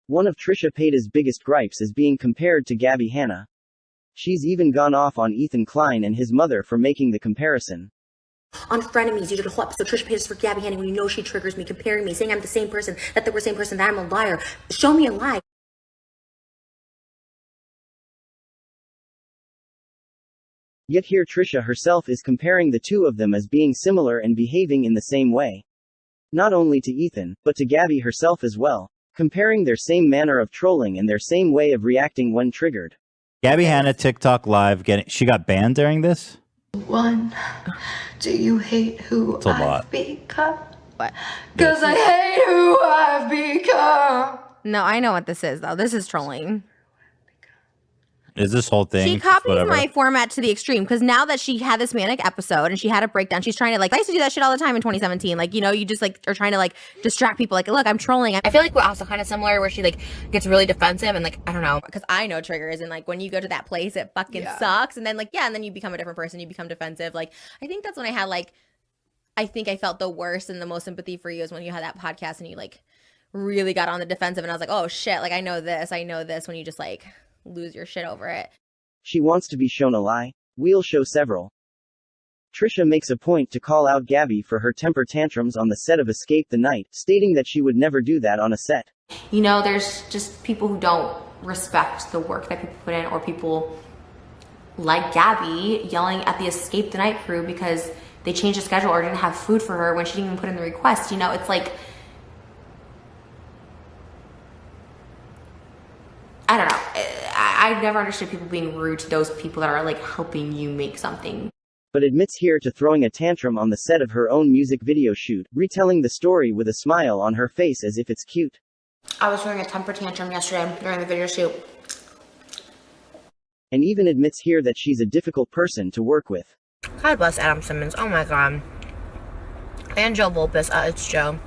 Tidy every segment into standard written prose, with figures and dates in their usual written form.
One of Trisha Paytas' biggest gripes is being compared to Gabbie Hanna. She's even gone off on Ethan Klein and his mother for making the comparison. On Frenemies, you did a whole episode, Trisha Paytas for Gabbie Hanna, when you know she triggers me, comparing me, saying I'm the same person, that they were the same person, that I'm a liar. Show me a lie. Yet here Trisha herself is comparing the two of them as being similar and behaving in the same way. Not only to Ethan, but to Gabbie herself as well, comparing their same manner of trolling and their same way of reacting when triggered. Gabbie Hanna TikTok live she got banned during this? One, do you hate who I've become? What? Cause I hate who I've become. No, I know what this is though. This is trolling. Is this whole thing? She copies my format to the extreme because now that she had this manic episode and she had a breakdown, she's trying to I used to do that shit all the time in 2017. You just are trying to distract people. Look, I'm trolling. I feel like we're also kind of similar where she gets really defensive and I don't know, because I know triggers and when you go to that place, it fucking sucks. And then and then you become a different person. You become defensive. I think that's when I had I think I felt the worst and the most sympathy for you is when you had that podcast and you really got on the defensive and I was like, oh shit, I know this when you just lose your shit over it. She wants to be shown a lie? We'll show several. Trisha makes a point to call out Gabbie for her temper tantrums on the set of Escape the Night, stating that she would never do that on a set. There's just people who don't respect the work that people put in, or people like Gabbie yelling at the Escape the Night crew because they changed the schedule or didn't have food for her when she didn't even put in the request. It's I don't know. I've never understood people being rude to those people that are helping you make something. But admits here to throwing a tantrum on the set of her own music video shoot, retelling the story with a smile on her face as if it's cute. I was throwing a temper tantrum yesterday during the video shoot. And even admits here that she's a difficult person to work with. God bless Adam Simmons. Oh my god. And Joe Volpus. It's Joe.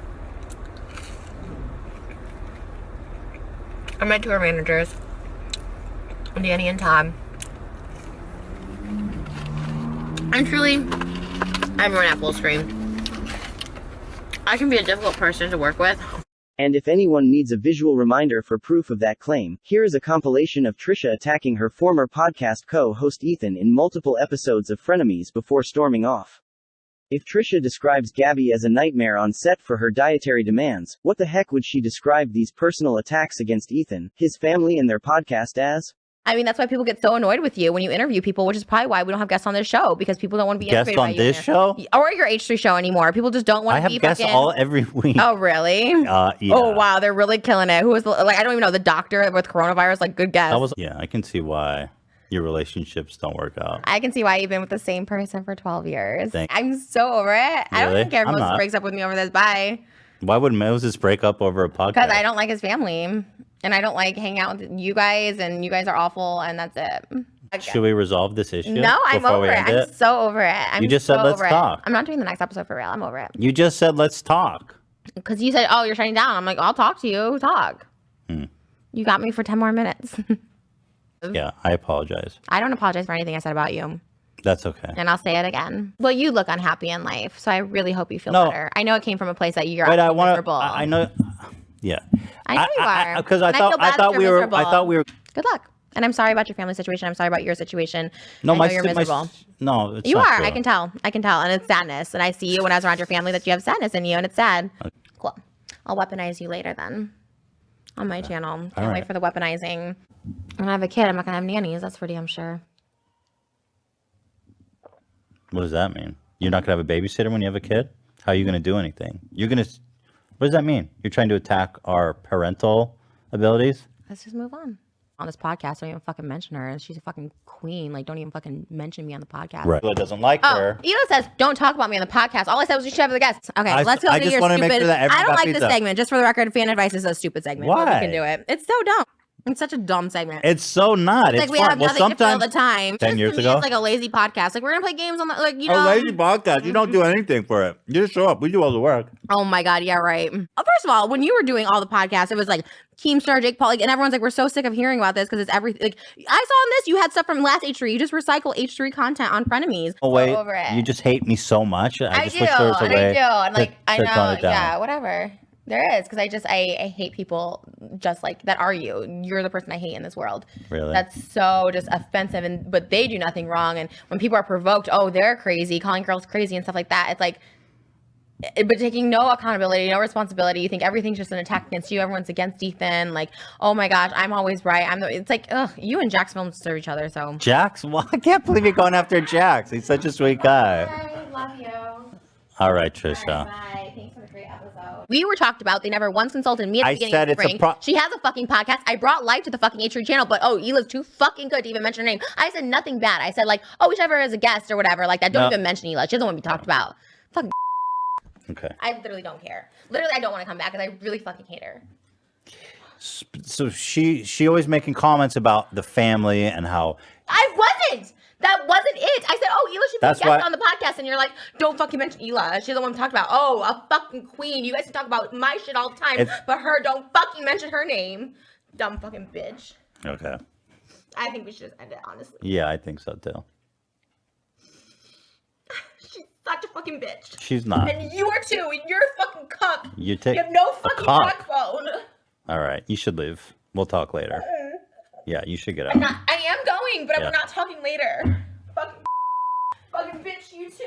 And my tour managers, Danny and Todd. And truly, everyone at Fullscreen. I can be a difficult person to work with. And if anyone needs a visual reminder for proof of that claim, here is a compilation of Trisha attacking her former podcast co-host Ethan in multiple episodes of Frenemies before storming off. If Trisha describes Gabbie as a nightmare on set for her dietary demands, what the heck would she describe these personal attacks against Ethan, his family and their podcast as? I mean, that's why people get so annoyed with you when you interview people, which is probably why we don't have guests on this show, because people don't want to be guests on this show or your H3 show anymore. People just don't want to be. I have guests every week. Oh, really? Yeah. Oh, wow, they're really killing it. Who was I don't even know, the doctor with coronavirus? Good guess. Yeah, I can see why your relationships don't work out. I can see why you've been with the same person for 12 years. I'm so over it. Really? I don't even care if Moses breaks up with me over this. Bye. Why would Moses break up over a podcast? Because I don't like his family. And I don't hang out with you guys. And you guys are awful. And that's it. Okay. Should we resolve this issue? No, I'm over it. I'm so over it. You just said let's talk. I'm not doing the next episode for real. I'm over it. You just said let's talk. Because you said, oh, you're shutting down. I'm like, I'll talk to you. Talk. You got me for 10 more minutes. Yeah, I apologize. I don't apologize for anything I said about you. That's okay. And I'll say it again. Well, you look unhappy in life, so I really hope you feel better. I know it came from a place that you're miserable. I know. Yeah. I know you are. Because I thought we were. Good luck. And I'm sorry about your family situation. I'm sorry about your situation. No, I know you're miserable. No, it's you not are. true. I can tell. And it's sadness. And I see you when I was around your family that you have sadness in you, and it's sad. Okay. Cool. I'll weaponize you later then. On my channel. Can't wait for the weaponizing. When I have a kid, I'm not going to have nannies. That's for damn sure. What does that mean? You're not going to have a babysitter when you have a kid? How are you going to do anything? What does that mean? You're trying to attack our parental abilities? Let's just move on. On this podcast, don't even fucking mention her. She's a fucking queen. Don't even fucking mention me on the podcast. Right. Ela doesn't like her. Ela says, don't talk about me on the podcast. All I said was you should have the guests. Okay, let's go to your stupid. Make sure that I don't like this segment. Just for the record, fan advice is a stupid segment. Why? But we can do it. It's so dumb. It's such a dumb segment. It's so not. It's we have nothing to fill the time. 10 years ago, it's like a lazy podcast. We're gonna play games on the A lazy podcast. You don't do anything for it. You just show up. We do all the work. Oh my god, yeah, right. First of all, when you were doing all the podcasts, it was Keemstar, Jake Paul, and everyone's we're so sick of hearing about this because it's everything. I saw on this you had stuff from last H3. You just recycle H3 content on Frenemies. Oh wait, over it. You just hate me so much. I do. And I know, yeah, whatever. There is, because I hate people just like that are you. You're the person I hate in this world. Really? That's so just offensive, but they do nothing wrong. And when people are provoked, oh, they're crazy, calling girls crazy and stuff like that. It's like, but taking no accountability, no responsibility. You think everything's just an attack against you. Everyone's against Ethan. Like, oh my gosh, I'm always right. It's like, ugh, you and Jax don't serve each other. So Jax? Well, I can't believe you're going after Jax. He's such a sweet guy. I love you. All right, Trisha. All right, bye. Thanks for the great episode. We were talked about. They never once consulted me at the beginning said of the it's spring. She has a fucking podcast. I brought life to the fucking H3 channel, but Hila's too fucking good to even mention her name. I said nothing bad. I said like, oh, we should have her as a guest or whatever like that. Don't even mention Hila. She doesn't want to be talked about. Fucking. Okay. I literally don't care. Literally, I don't want to come back because I really fucking hate her. So she always making comments about the family and how I wasn't. That wasn't it. I said, oh, Hila should be a guest on the podcast. And you're like, don't fucking mention Hila. She's the one we talked about. Oh, a fucking queen. You guys can talk about my shit all the time, but her, don't fucking mention her name. Dumb fucking bitch. Okay. I think we should just end it, honestly. Yeah, I think so too. She's such a fucking bitch. She's not. And you are too. And you're a fucking cuck. You have no fucking backbone. All right, you should leave. We'll talk later. Yeah, you should get out. I am going, but we're not talking later. Fucking bitch, you too.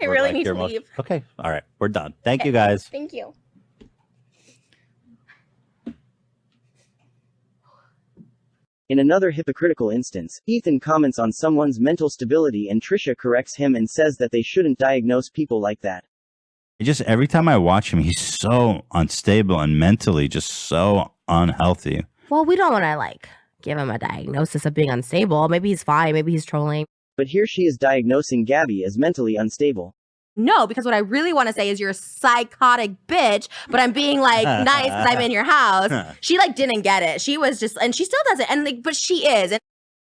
I really need to leave. Okay, all right, we're done. Thank you, guys. Thank you. In another hypocritical instance, Ethan comments on someone's mental stability and Trisha corrects him and says that they shouldn't diagnose people like that. Every time I watch him, he's so unstable and mentally just so unhealthy. Well, we don't want to give him a diagnosis of being unstable. Maybe he's fine. Maybe he's trolling. But here she is diagnosing Gabbie as mentally unstable. No, because what I really want to say is you're a psychotic bitch, but I'm being nice because I'm in your house. She didn't get it. She was just, and she still doesn't. And but she is.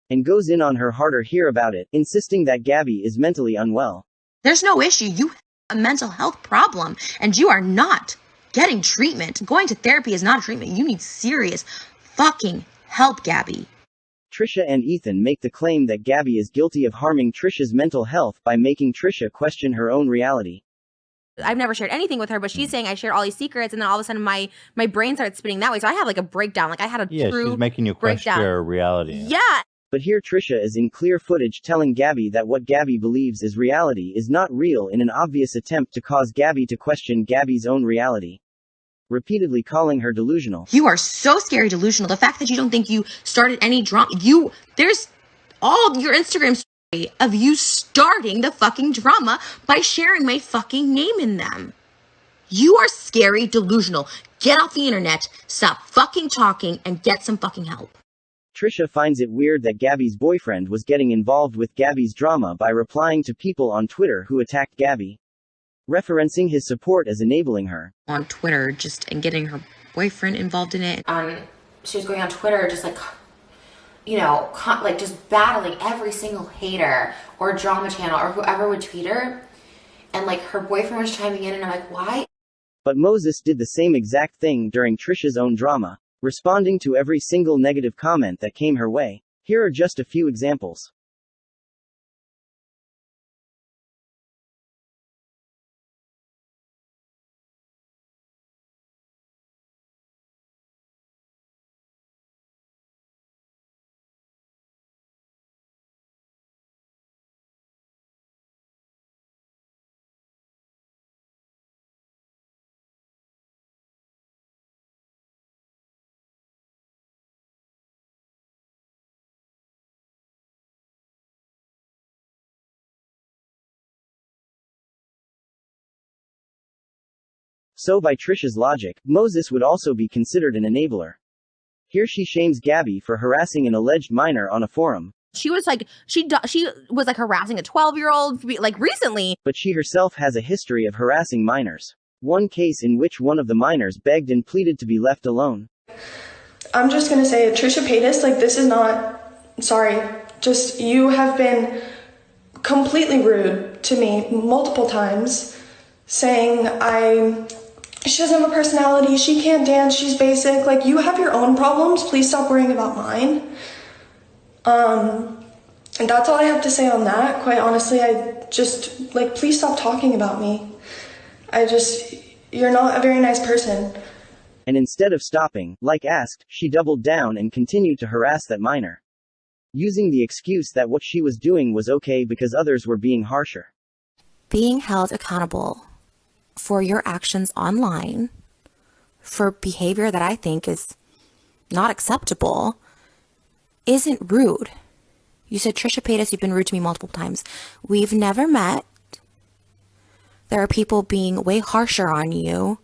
And goes in on her harder here about it, insisting that Gabbie is mentally unwell. There's no issue. You have a mental health problem and you are not getting treatment. Going to therapy is not a treatment. You need serious fucking help, Gabbie. Trisha and Ethan make the claim that Gabbie is guilty of harming Trisha's mental health by making Trisha question her own reality. I've never shared anything with her, but she's saying I shared all these secrets, and then all of a sudden my brain started spinning that way. So I had a breakdown. I had a true she's making you question your reality. Yeah. But here Trisha is in clear footage telling Gabbie that what Gabbie believes is reality is not real in an obvious attempt to cause Gabbie to question Gabbie's own reality. Repeatedly calling her delusional. You are so scary delusional. The fact that you don't think you started any drama. There's all your Instagram story of you starting the fucking drama by sharing my fucking name in them. You are scary delusional. Get off the internet, stop fucking talking, and get some fucking help. Trisha finds it weird that Gabbie's boyfriend was getting involved with Gabbie's drama by replying to people on Twitter who attacked Gabbie, referencing his support as enabling her. On Twitter, and getting her boyfriend involved in it. She was going on Twitter just just battling every single hater or drama channel or whoever would tweet her. And her boyfriend was chiming in and I'm like, why? But Moses did the same exact thing during Trisha's own drama, responding to every single negative comment that came her way. Here are just a few examples. So by Trisha's logic, Moses would also be considered an enabler. Here she shames Gabbie for harassing an alleged minor on a forum. She was she was harassing a 12-year-old recently. But she herself has a history of harassing minors. One case in which one of the minors begged and pleaded to be left alone. I'm just gonna say it, Trisha Paytas, this is not, sorry, just you have been completely rude to me multiple times, saying she doesn't have a personality, she can't dance, she's basic. You have your own problems, please stop worrying about mine. And that's all I have to say on that. Quite honestly, I just, please stop talking about me. You're not a very nice person. And instead of stopping, like asked, she doubled down and continued to harass that minor, using the excuse that what she was doing was okay because others were being harsher. Being held accountable for your actions online, for behavior that I think is not acceptable, isn't rude. You said, Trisha Paytas, you've been rude to me multiple times. We've never met. There are people being way harsher on you.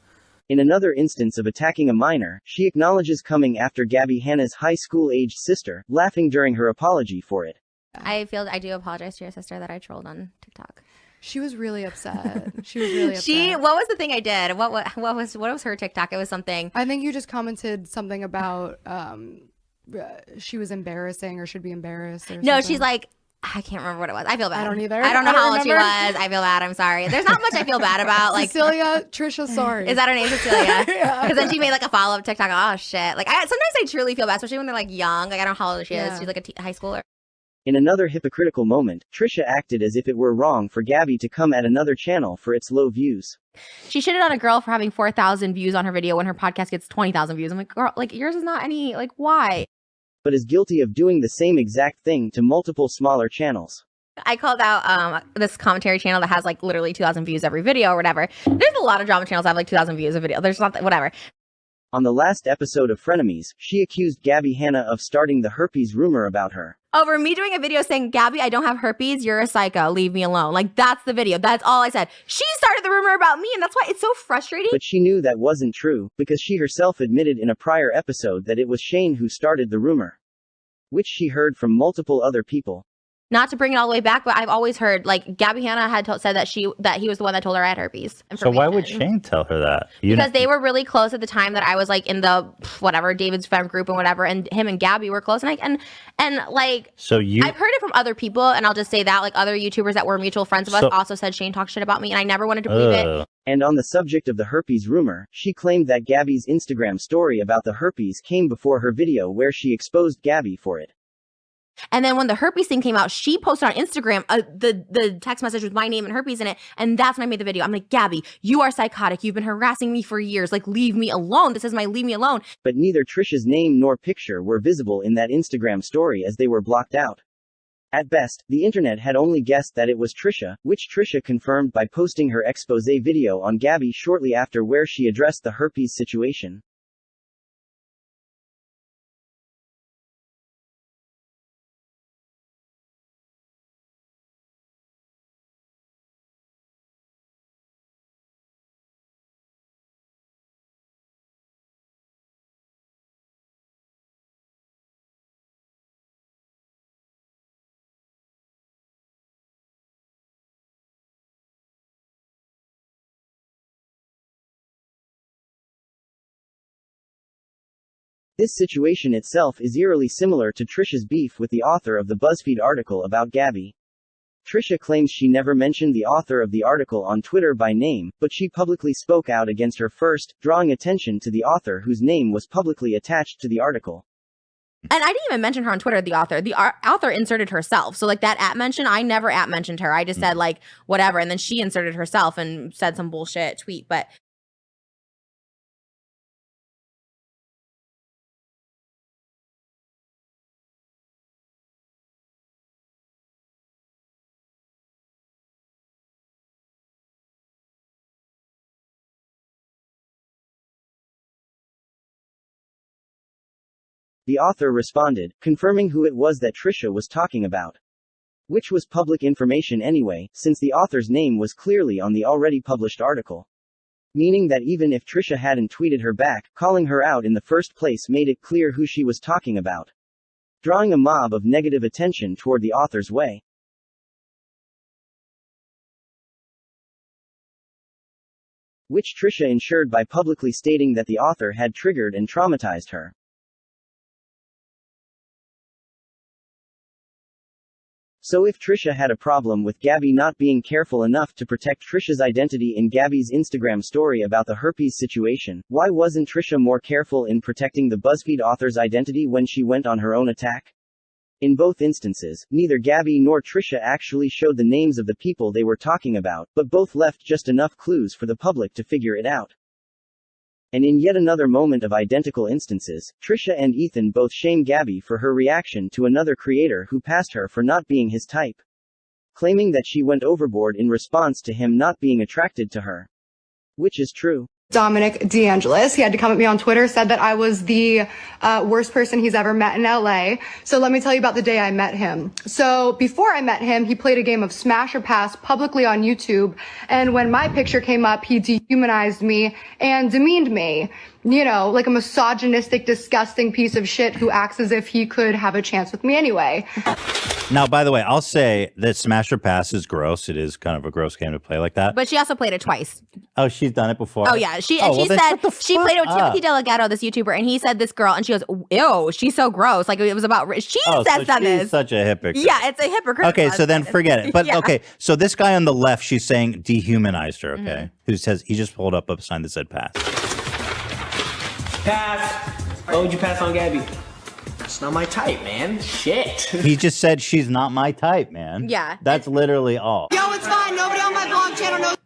In another instance of attacking a minor, she acknowledges coming after Gabbie Hanna's high school-aged sister, laughing during her apology for it. I do apologize to your sister that I trolled on TikTok. She was really upset. She was really upset. What was the thing I did? What was her TikTok? It was something. I think you just commented something about she was embarrassing or should be embarrassed or something. No, she's like, I can't remember what it was. I feel bad. I don't either. I don't know I don't how old she remember. was. I feel bad. I'm sorry. There's not much I feel bad about. Like Cecilia, Trisha, sorry. Is that her name, Cecilia? Yeah. Because then she made like a follow-up TikTok. Oh shit! Like sometimes I truly feel bad, especially when they're like young. Like I don't know how old she is. She's like a high schooler. In another hypocritical moment, Trisha acted as if it were wrong for Gabbie to come at another channel for its low views. She shitted on a girl for having 4,000 views on her video when her podcast gets 20,000 views. I'm like, girl, like yours is not any. Like why? But is guilty of doing the same exact thing to multiple smaller channels. I called out this commentary channel that has like literally 2,000 views every video or whatever. There's a lot of drama channels that have like 2,000 views a video. There's not whatever. On the last episode of Frenemies, she accused Gabbie Hanna of starting the herpes rumor about her. Over me doing a video saying, Gabbie, I don't have herpes. You're a psycho. Leave me alone. Like that's the video. That's all I said. She started the rumor about me, and that's why it's so frustrating. But she knew that wasn't true, because she herself admitted in a prior episode that it was Shane who started the rumor, which she heard from multiple other people. Not to bring it all the way back, but I've always heard like Gabbie Hanna had said that that he was the one that told her I had herpes. So why would Shane tell her that? Because they were really close at the time that I was like in the whatever David's femme group and whatever, and him and Gabbie were close, and like so I've heard it from other people, and I'll just say that like other YouTubers that were mutual friends of us also said Shane talked shit about me, and I never wanted to believe it. And on the subject of the herpes rumor, she claimed that Gabbie's Instagram story about the herpes came before her video where she exposed Gabbie for it. And then when the herpes thing came out, she posted on Instagram the text message with my name and herpes in it. And that's when I made the video. I'm like, Gabbie, you are psychotic. You've been harassing me for years. Like, leave me alone. This is my leave me alone. But neither Trisha's name nor picture were visible in that Instagram story as they were blocked out. At best, the internet had only guessed that it was Trisha, which Trisha confirmed by posting her expose video on Gabbie shortly after where she addressed the herpes situation. This situation itself is eerily similar to Trisha's beef with the author of the BuzzFeed article about Gabbie. Trisha claims she never mentioned the author of the article on Twitter by name, but she publicly spoke out against her first, drawing attention to the author whose name was publicly attached to the article. And I didn't even mention her on Twitter, the author. The author inserted herself. So, like, that mention, I never mentioned her. I just said, like, whatever. And then she inserted herself and said some bullshit tweet. But The author responded, confirming who it was that Trisha was talking about. Which was public information anyway, since the author's name was clearly on the already published article. Meaning that even if Trisha hadn't tweeted her back, calling her out in the first place made it clear who she was talking about. Drawing a mob of negative attention toward the author's way. Which Trisha ensured by publicly stating that the author had triggered and traumatized her. So if Trisha had a problem with Gabbie not being careful enough to protect Trisha's identity in Gabbie's Instagram story about the herpes situation, why wasn't Trisha more careful in protecting the BuzzFeed author's identity when she went on her own attack? In both instances, neither Gabbie nor Trisha actually showed the names of the people they were talking about, but both left just enough clues for the public to figure it out. And in yet another moment of identical instances, Trisha and Ethan both shame Gabbie for her reaction to another creator who passed her for not being his type, claiming that she went overboard in response to him not being attracted to her. Which is true. Dominic DeAngelis. He had to come at me on Twitter, said that I was the worst person he's ever met in LA. So let me tell you about the day I met him. So before I met him, he played a game of Smash or Pass publicly on YouTube. And when my picture came up, he dehumanized me and demeaned me. You know, like a misogynistic, disgusting piece of shit who acts as if he could have a chance with me anyway. Now, by the way, I'll say that Smash or Pass is gross. It is kind of a gross game to play like that. But she also played it twice. Oh, she's done it before? Oh, yeah. She well, said she played it with Timothy Delgado, this YouTuber, and he said this girl, and she goes, ew, she's so gross. Like, it was about, she says that she's such a hypocrite. Yeah, it's a hypocrite. Okay, so then forget it. But yeah. okay, so this guy on the left, she's saying dehumanized her, okay? Who says, he just pulled up a sign that said pass. Pass. Why would you pass on Gabbie? It's not my type, man. Shit. He just said she's not my type, man. Yeah. That's literally all. Yo, it's fine. Nobody on my vlog channel knows.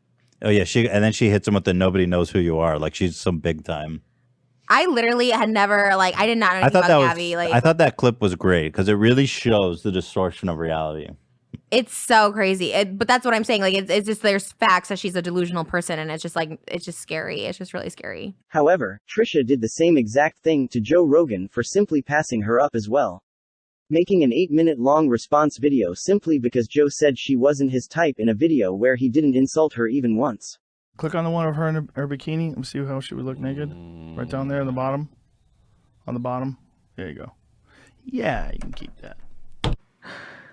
Oh yeah, and then she hits him with the nobody knows who you are. Like she's some big time. I literally had never, like, I did not know anything about Gabbie. I thought that clip was great because it really shows the distortion of reality. It's so crazy. But that's what I'm saying. Like, it's just, there's facts that she's a delusional person, and it's just like, it's just scary. It's just really scary. However, Trisha did the same exact thing to Joe Rogan for simply passing her up as well, making an 8-minute-long response video simply because Joe said she wasn't his type in a video where he didn't insult her even once. Click on the one of her in her bikini and see how she would look naked. Right down there on the bottom. On the bottom. There you go. Yeah, you can keep that.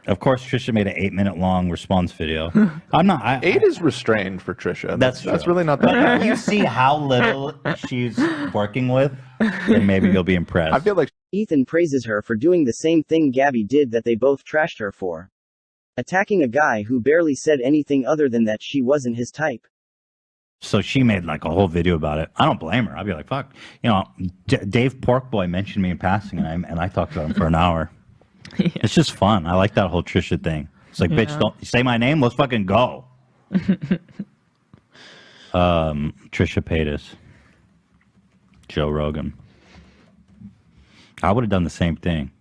Of course, Trisha made an 8-minute-long response video. I'm not. 8 is restrained for Trisha. That's really not that bad. bad. You see how little she's working with, then maybe you'll be impressed. I feel like Ethan praises her for doing the same thing Gabbie did that they both trashed her for, attacking a guy who barely said anything other than that she wasn't his type. So she made like a whole video about it. I don't blame her. I'd be like, fuck. You know, Dave Porkboy mentioned me in passing, and I talked to him for an hour. Yeah. It's just fun. I like that whole Trisha thing. It's like, bitch, don't say my name. Let's fucking go. Trisha Paytas. Joe Rogan. I would have done the same thing.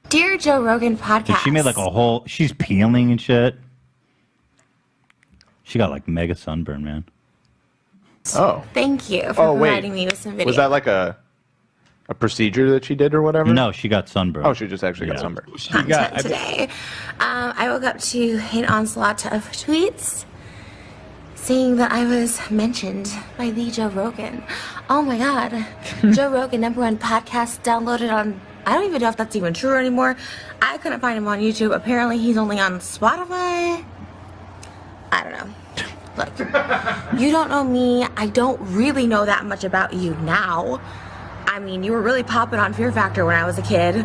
Dear Joe Rogan podcast. She made like a whole, she's peeling and shit. She got like mega sunburn, man. Oh. Thank you for providing me with some video. Was that like a procedure that she did or whatever? No, she got sunburned. Oh, she just actually got sunburned. Today, I woke up to an onslaught of tweets saying that I was mentioned by the Joe Rogan. Oh my God. Joe Rogan, #1 podcast downloaded on, I don't even know if that's even true anymore. I couldn't find him on YouTube. Apparently he's only on Spotify. I don't know. Look, you don't know me. I don't really know that much about you now. I mean, you were really popping on Fear Factor when I was a kid.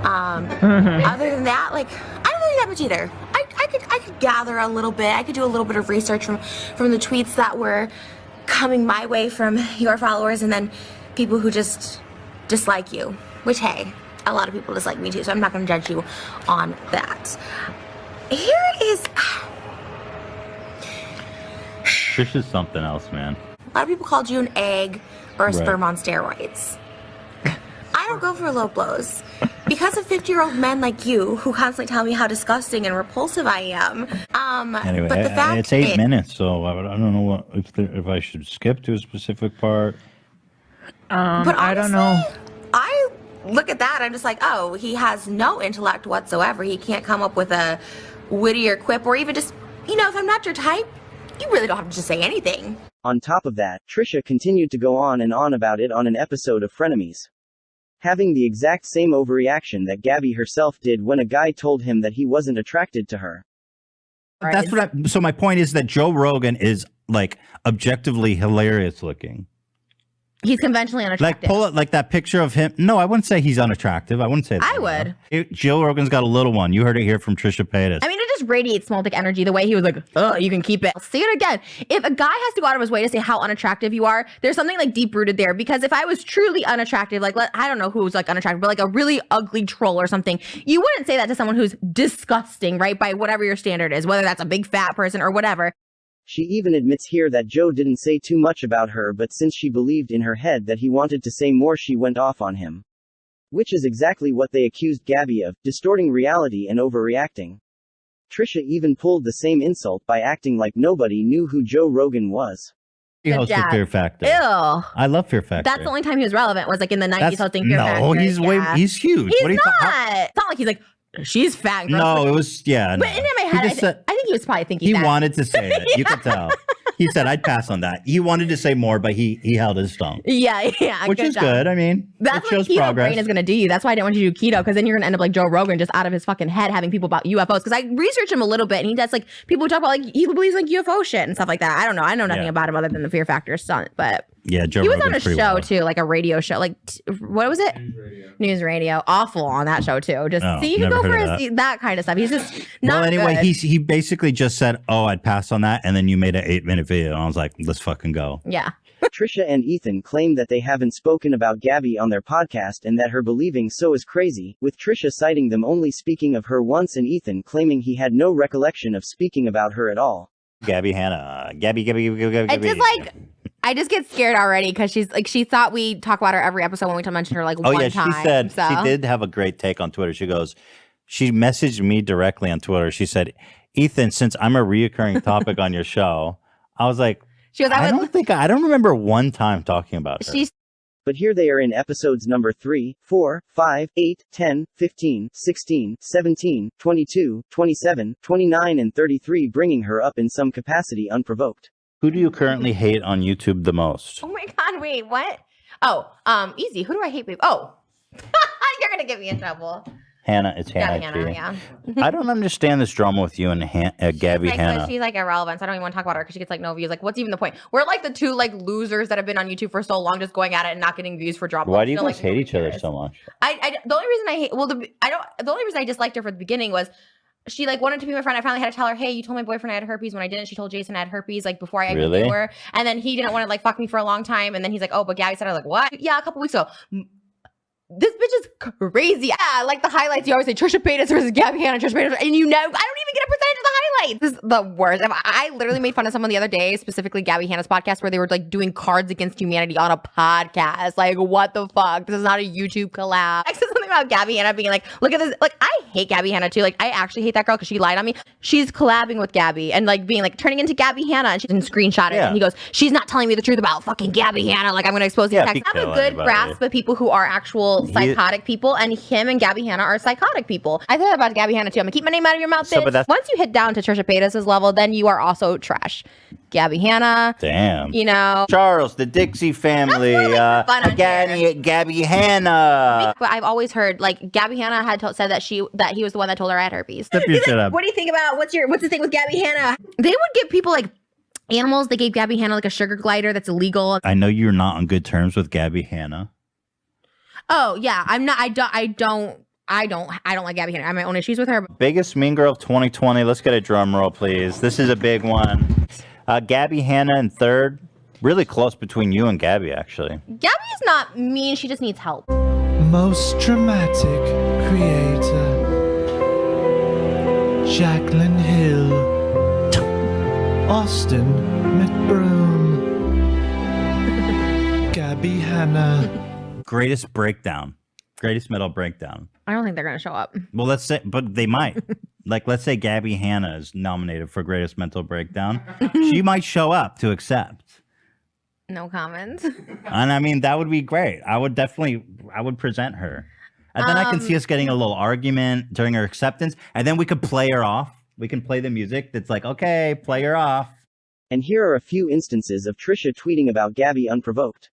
Other than that, like, I don't know that much either. I could gather a little bit. I could do a little bit of research from the tweets that were coming my way from your followers, and then people who just dislike you. Which, hey, a lot of people dislike me too, so I'm not going to judge you on that. Here is. Trisha's something else, man. A lot of people called you an egg or a sperm on steroids. I don't go for low blows. Because of 50-year-old men like you who constantly tell me how disgusting and repulsive I am. Anyway, but the fact it's 8 minutes, so I don't know if I should skip to a specific part. But honestly, I don't know. I look at that, I'm just like, oh, he has no intellect whatsoever. He can't come up with a wittier quip, or even just, if I'm not your type, you really don't have to just say anything. On top of that, Trisha continued to go on and on about it on an episode of Frenemies, having the exact same overreaction that Gabbie herself did when a guy told him that he wasn't attracted to her. That's what so my point is that Joe Rogan is like objectively hilarious looking. He's conventionally Like unattractive. pull it like that picture of him. No, I wouldn't say he's unattractive. I wouldn't say that. I would. Joe Rogan's got a little one. You heard it here from Trisha Paytas. I mean, it just radiates small dick energy the way he was like, oh, you can keep it. I'll say it again. If a guy has to go out of his way to say how unattractive you are, there's something like deep rooted there. Because if I was truly unattractive, like, I don't know who was like unattractive, but like a really ugly troll or something, you wouldn't say that to someone who's disgusting, right? By whatever your standard is, whether that's a big fat person or whatever. She even admits here that Joe didn't say too much about her, but since she believed in her head that he wanted to say more, she went off on him. Which is exactly what they accused Gabbie of, distorting reality and overreacting. Trisha even pulled the same insult by acting like nobody knew who Joe Rogan was. He hosted Fear Factor. Ew. I love Fear Factor. That's the only time he was relevant, was like in the 90s hosting Fear Factor. No, he's he's huge. He's What are you not. It's not like he's like, she's fat and gross. No, it was, yeah. But no. in my head, I think he was probably thinking that. He wanted to say it. You could tell. He said, I'd pass on that. He wanted to say more, but he held his tongue. Yeah. Which is good. I mean, that's it what shows keto progress. brain is going to do you. That's why I didn't want you to do keto, because then you're going to end up like Joe Rogan, just out of his fucking head, having people about UFOs. Because I researched him a little bit, and he does like, people who talk about like, he believes like UFO shit and stuff like that. I don't know. I know nothing about him other than the Fear Factor stunt, but yeah, Joe he was Rogan's on a pretty show wild. too, like a radio show. Like, what was it? News radio. Awful on that show too. Just Oh, see, you can never go for heard of that kind of stuff. He's just not Well, anyway, good. he basically just said, oh, I'd pass on that. And then you made an 8-minute video. And I was like, let's fucking go. Yeah. Trisha and Ethan claim that they haven't spoken about Gabbie on their podcast and that her believing so is crazy, with Trisha citing them only speaking of her once and Ethan claiming he had no recollection of speaking about her at all. Gabbie Hanna. Gabbie. It's just like, I just get scared already because she's like, she thought we talk about her every episode when we mention her like Oh, one yeah, time. she said, so. she did have a great take on Twitter. She goes, she messaged me directly on Twitter. She said, Ethan, since I'm a reoccurring topic on your show, I was like, She goes, I don't remember one time talking about her. But here they are in episodes number 3, 4, 5, 8, 10, 15, 16, 17, 22, 27, 29 and 33, bringing her up in some capacity unprovoked. Who do you currently hate on YouTube the most? Oh my God, wait, what? Oh, easy. Who do I hate? Oh, you're going to get me in trouble. Hannah, it's Hannah. Hannah, yeah. I don't understand this drama with you and Gabbie Hanna. She's like irrelevant. So I don't even want to talk about her because she gets like no views. Like, what's even the point? We're like the two like losers that have been on YouTube for so long, just going at it and not getting views for drama. Why do you Still, guys hate each other so much? The only reason I hate, the only reason I disliked her for the beginning was she like wanted to be my friend. I finally had to tell her, hey, you told my boyfriend I had herpes when I didn't. She told Jason I had herpes like before I even knew her. And then he didn't want to like fuck me for a long time. And then he's like, oh, but Gabbie said, I was like, what? Yeah, a couple weeks ago. This bitch is crazy. Yeah, like the highlights, you always say Trisha Paytas versus Gabbie Hanna, Trisha Paytas, and you know, I don't even get a percentage of the highlights. This is the worst. I literally made fun of someone the other day, specifically Gabbie Hanna's podcast, where they were like doing Cards Against Humanity on a podcast. Like, what the fuck? This is not a YouTube collab. I said something about Gabbie Hanna being like, look at this. Like, I hate Gabbie Hanna too. Like, I actually hate that girl because she lied on me. She's collabing with Gabbie and like being like turning into Gabbie Hanna, and she didn't screenshot it. And he goes, she's not telling me the truth about fucking Gabbie Hanna. Like, I'm going to expose these texts. I have a good grasp of people who are actual psychotic people. And him and Gabbie Hanna are psychotic people. I thought about Gabbie Hanna too. I'm gonna keep my name out of your mouth, bitch. Once you hit down to Trisha Paytas' level, then you are also trash. Gabbie Hanna. Damn. You know. Charles, the Dixie family. Gabbie Hanna. But I've always heard like Gabbie Hanna had said that he was the one that told her I had herpes. Step your shit up. What do you think about what's the thing with Gabbie Hanna? They would give people like animals. They gave Gabbie Hanna like a sugar glider that's illegal. I know you're not on good terms with Gabbie Hanna. Oh yeah, I'm not. I don't like Gabbie Hanna. I have my own issues with her. Biggest mean girl of 2020. Let's get a drum roll, please. This is a big one. Gabbie Hanna in third. Really close between you and Gabbie, actually. Gabbie's not mean. She just needs help. Most dramatic creator. Jaclyn Hill. Austin McBroom. Gabbie Hanna. Greatest breakdown. Greatest metal breakdown. I don't think they're gonna show up. Well, let's say, but they might. Like, let's say Gabbie Hanna is nominated for greatest mental breakdown. She might show up to accept. No comments. And I mean, that would be great. I would present her. And then I can see us getting a little argument during her acceptance. And then we could play her off. We can play the music that's like, okay, play her off. And here are a few instances of Trisha tweeting about Gabbie unprovoked.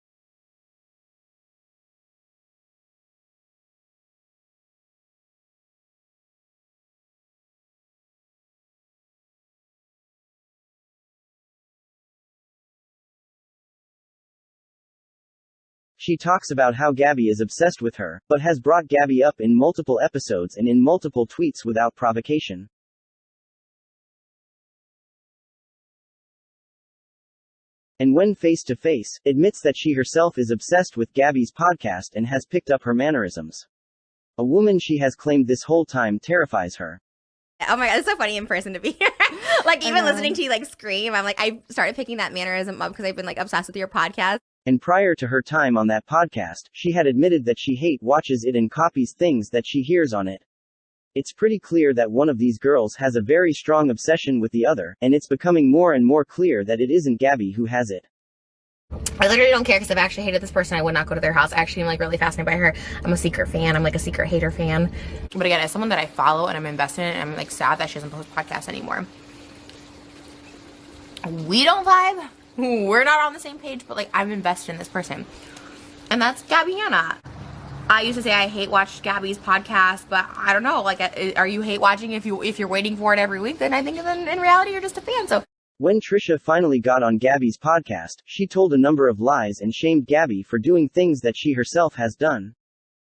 She talks about how Gabbie is obsessed with her, but has brought Gabbie up in multiple episodes and in multiple tweets without provocation. And when face to face, admits that she herself is obsessed with Gabbie's podcast and has picked up her mannerisms. A woman she has claimed this whole time terrifies her. Oh my god, it's so funny in person to be here. Like, even listening to you like scream, I'm like, I started picking that mannerism up because I've been like obsessed with your podcast. And prior to her time on that podcast, she had admitted that she watches it and copies things that she hears on it. It's pretty clear that one of these girls has a very strong obsession with the other, and it's becoming more and more clear that it isn't Gabbie who has it. I literally don't care because I've actually hated this person. I would not go to their house. Actually, I'm like really fascinated by her. I'm a secret fan. I'm like a secret hater fan. But again, as someone that I follow and I'm invested in, and I'm like sad that she doesn't post podcasts anymore. We don't vibe. We're not on the same page, but like I'm invested in this person. And that's Gabbie Hanna. I used to say I hate watch Gabbie's podcast, but I don't know. Like, are you hate watching if you're waiting for it every week? Then I think in reality you're just a fan. So when Trisha finally got on Gabbie's podcast, she told a number of lies and shamed Gabbie for doing things that she herself has done.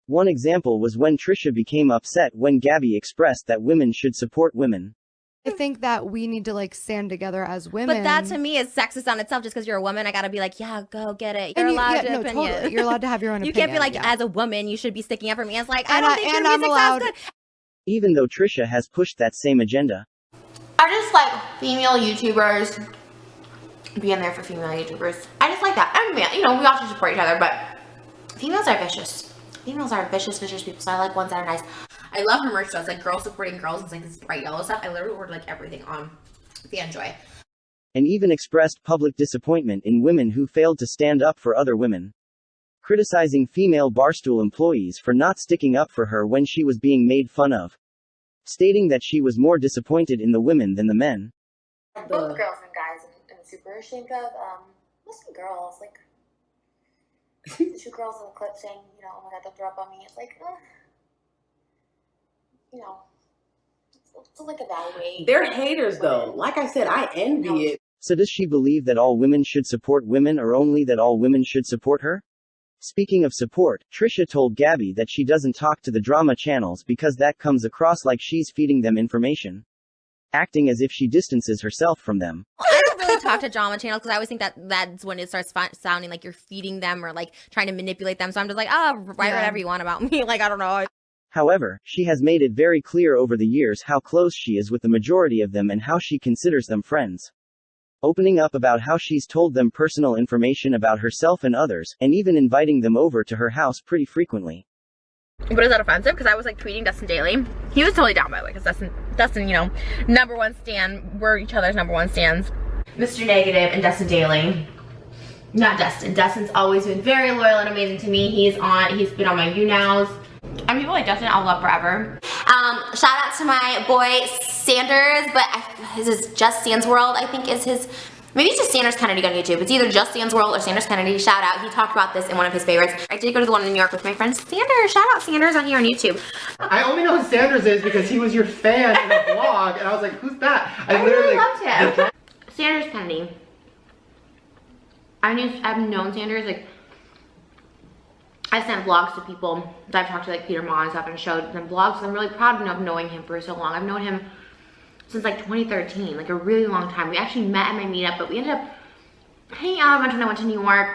One example was when Trisha became upset when Gabbie expressed that women should support women. I think that we need to like stand together as women. But that to me is sexist on itself. Just because you're a woman, I gotta be like, yeah, go get it. You're allowed to opinion. Totally. You're allowed to have your own you opinion. You can't be like, as a woman, you should be sticking up for me. It's like, I don't think your I'm music allowed. sounds good. Even though Trisha has pushed that same agenda. I just like female YouTubers being there for female YouTubers. I just like that. I mean, you know, we all should support each other, but females are vicious. Females are vicious people, so I like ones that are nice. I love her merch though. It's like girls supporting girls. It's like this bright yellow stuff. I literally ordered like everything on Fanjoy. And even expressed public disappointment in women who failed to stand up for other women. Criticizing female Barstool employees for not sticking up for her when she was being made fun of. Stating that she was more disappointed in the women than the men. Both girls and guys I'm super ashamed of. Mostly girls. Like, the two girls in the clip saying, you know, oh my god, they'll throw up on me. It's like, you know, to like evaluate. They're haters though. Like I said, I envy it. So does she believe that all women should support women or only that all women should support her? Speaking of support, Trisha told Gabbie that she doesn't talk to the drama channels because that comes across like she's feeding them information. Acting as if she distances herself from them. I don't really talk to drama channels because I always think that that's when it starts sounding like you're feeding them or like trying to manipulate them. So I'm just like, write whatever you want about me. Like, I don't know. However, she has made it very clear over the years how close she is with the majority of them and how she considers them friends. Opening up about how she's told them personal information about herself and others, and even inviting them over to her house pretty frequently. But is that offensive? Because I was like tweeting Dustin Daily. He was totally down by the way, because Dustin, you know, #1 stan. We're each other's #1 stans. Mr. Negative and Dustin Daily. Not Dustin. Dustin's always been very loyal and amazing to me. He's been on my YouNows. I mean, people like Dustin, I'll love forever. Shout out to my boy Sanders, but his is Just Sans World, I think is his. Maybe it's just Sanders Kennedy on YouTube. It's either Just Sans World or Sanders Kennedy. Shout out. He talked about this in one of his favorites. I did go to the one in New York with my friend Sanders. Shout out Sanders on here on YouTube. I only know who Sanders is because he was your fan in a vlog, and I was like, who's that? I really loved him. Sanders Kennedy. I've known Sanders, like, I sent vlogs to people that I've talked to, like Peter Ma and stuff, and showed them vlogs. So I'm really proud of knowing him for so long. I've known him since like 2013, like a really long time. We actually met at my meetup, but we ended up hanging out a bunch when I went to New York,